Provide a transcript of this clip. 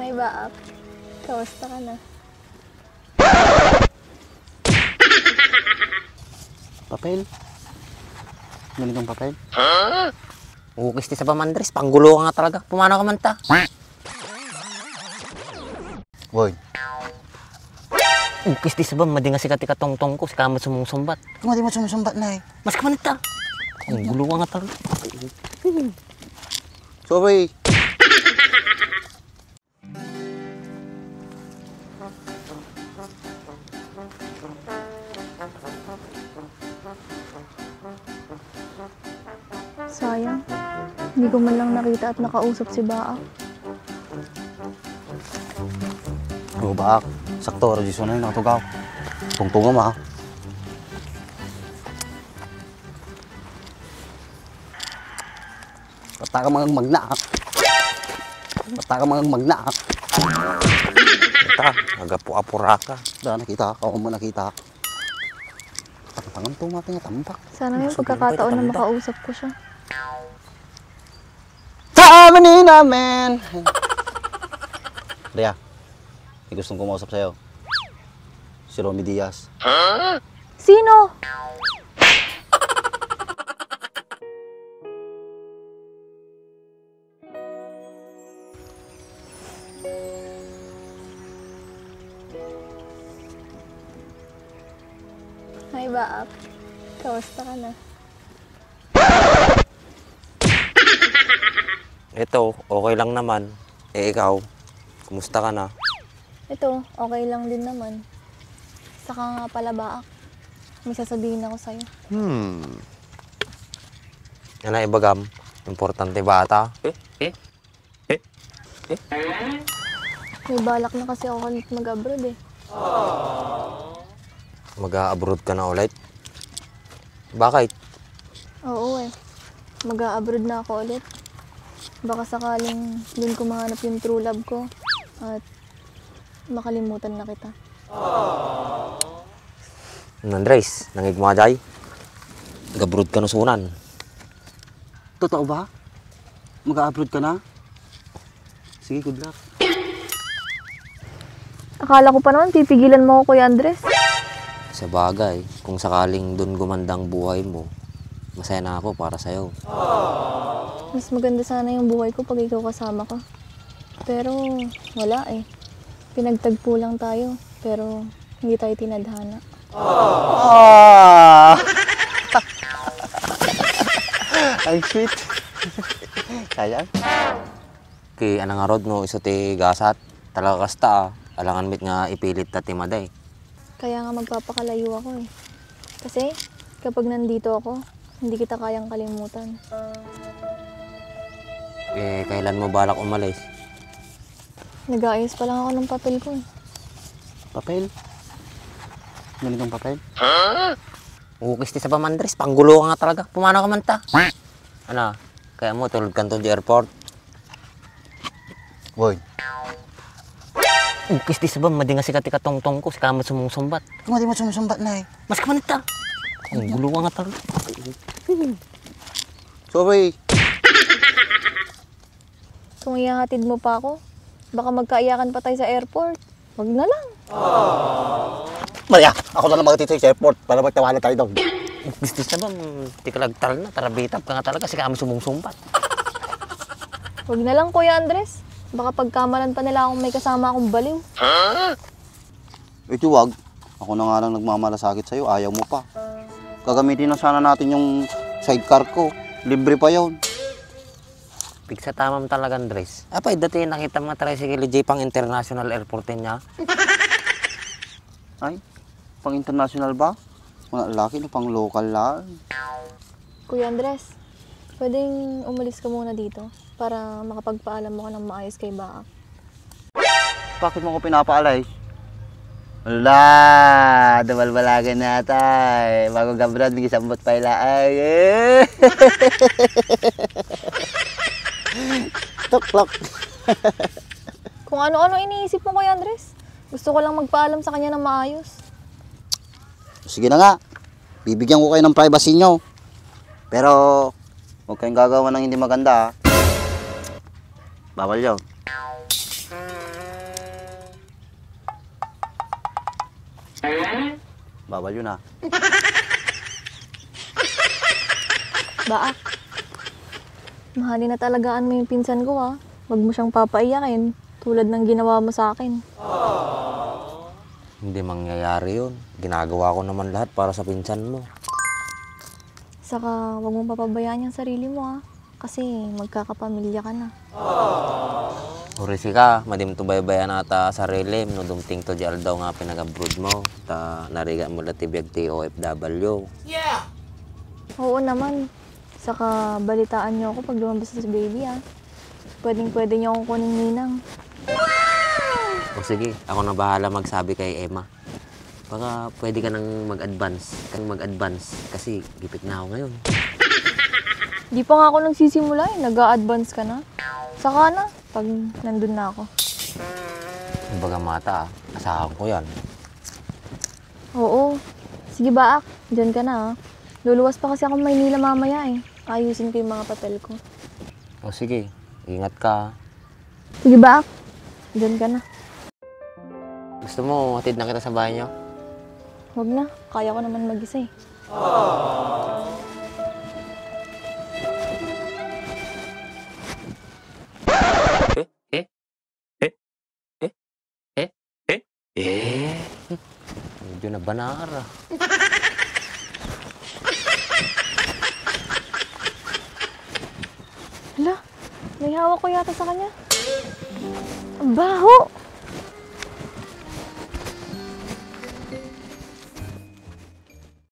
Hi, Baak. Kamusta ka na? Papel? Ganitong papel? Ukis ti sa pamandres, panggulo ka nga talaga. Pumano ka man ta? Boy. Ukis ti sa bam, madi nga si katika tongtong ko, si kamat sumusumbat. Kung madi mo sumusumbat na eh. Mas kaman ta. Ang gulo ka nga talaga. Sorry. Sayang. Hindi ko man lang nakita at nakausap si Baak. Bro, Baak. Sakto, Rajison na yung nakatugaw. Tungtunga ma. Bata ka mga magna. Bata ka mga magna. Bata, agapu-apura ka. Da, nakita ka. Ako mo nakita ka. Tangan tumating at tampak. Sana yung pagkakataon na makausap ko siya. Sa amin namin! Rhea, may gustong kumausap sa'yo. Si Romy Diaz. Sino? Hi, Baak. Kamusta ka na? Ito, okay lang naman. Eh ikaw, kumusta ka na? Ito, okay lang din naman. Saka nga pala, Baak. May sasabihin ako sa'yo. Yan na ibagam. Importante bata. May balak na kasi ako ulit mag-abroad eh. Mag-a-abroad ka na ulit? Bakit? Oo eh. Mag-a-abroad na ako ulit. Baka sakaling din ko mahanap yung true love ko at makalimutan na kita. Andres, nangig mo ajay. Mag-abroad ka na sunan. Totoo ba? Mag-a-upload ka na? Sige, good luck. Akala ko pa naman pipigilan mo ako, Kuya Andres. Sa bagay, kung sakaling dun gumandang buhay mo, masaya na ako para sa'yo. Mas maganda sana yung buhay ko pag ikaw kasama ko. Pero wala eh. Pinagtagpo lang tayo, pero hindi tayo tinadhana. Ang sweet. Sayang. Kaya anang arod no, iso ti gasat. Talaga kasta alangan mit nga ipilit ta ti maday. Kaya nga magpapakalayo ako eh. Kasi kapag nandito ako, hindi kita kayang kalimutan. Eh, kailan mo balak umalis? Nag-aayos pa lang ako ng papel ko eh. Papel? Ganitong papel? Ukis ti sa pamandres, panggulo ka nga talaga. Pumano ka man ta? Ano, kaya mo tulad ka to di airport. Boy. Ukis ti sa bam, madi nga si katika tongtong ko, si kamat sumusumbat. Kung madi mo sumusumbat na eh. Mas kaman ta. Ang gulo ka nga talaga. Sorry. Kung ihahatid mo pa ako, baka magkaiyakan pa tayo sa airport. Wag na lang. Maria, ako na lang magtitay sa airport para magtawanan tayo doon. Ukis ti sa bam, ti kalagtal na, tarabitab ka nga talaga, si kamat sumusumbat. Wag na lang, Kuya Andres. Baka pagkamalan pa nila akong may kasama akong baliw. Ito wag. Ako na nga lang nagmamalasakit sa'yo, ayaw mo pa. Gagamitin na sana natin yung sidecar ko. Libre pa yon. Pigsa tamam talaga, Andres. Apay, dati nakita mga tricycle J pang international airport niya. Ay, pang international ba? Mga lalaki na pang local lang. Kuya Andres, pwedeng umalis ka muna dito para makapagpaalam mo ka ng maayos kay Baak. Bakit mo ko pinapaalay? Wala, dumalbalagan na tay. Bago gabrad, nagisambot pa ilaay. Tok-tok. Kung ano-ano iniisip mo, Kuya Andres. Gusto ko lang magpaalam sa kanya ng maayos. Sige na nga, bibigyan ko kayo ng privacy nyo. Pero, huwag kayong gagawa ng hindi maganda ha. Bawal yun. Bawal yun ah. Baak. Mahalin na talagaan mo yung pinsan ko ha. Huwag mo siyang papaiyakin. Tulad ng ginawa mo sa akin. Hindi mangyayari yun. Ginagawa ko naman lahat para sa pinsan mo. Saka huwag mong papabayaan yung sarili mo ha. Kasi magkakapamilya ka na. Urisi ka, madim to baybayan ata sarili. No dumting to di daw nga pinag-abroad mo. Ta nariga mo lang tibiyag ti OFW. Oo naman. Saka balitaan niyo ako pag lumabas na si baby ha. Pwedeng-pwede niyo akong kuning ninang. O sige, ako na bahala magsabi kay Emma. Baka pwede ka nang mag-advance kasi gipit na ako ngayon. Di pa nga ako nagsisimula eh. Nag-a-advance ka na. Saka na, pag nandun na ako. Kumbaga mata, asahan ko yan. Oo. Sige Baak, dyan ka na ha. Luluwas pa kasi ako Maynila mamaya eh. Ayusin ko yung mga papel ko. O sige, ingat ka. Sige Baak, dyan ka na. Gusto mo, hatid na kita sa bahay niyo? Huwag na, kaya ko naman mag-isa eh. Medyo na banara. Hala, may hawak ko yata sa kanya. Ang baho!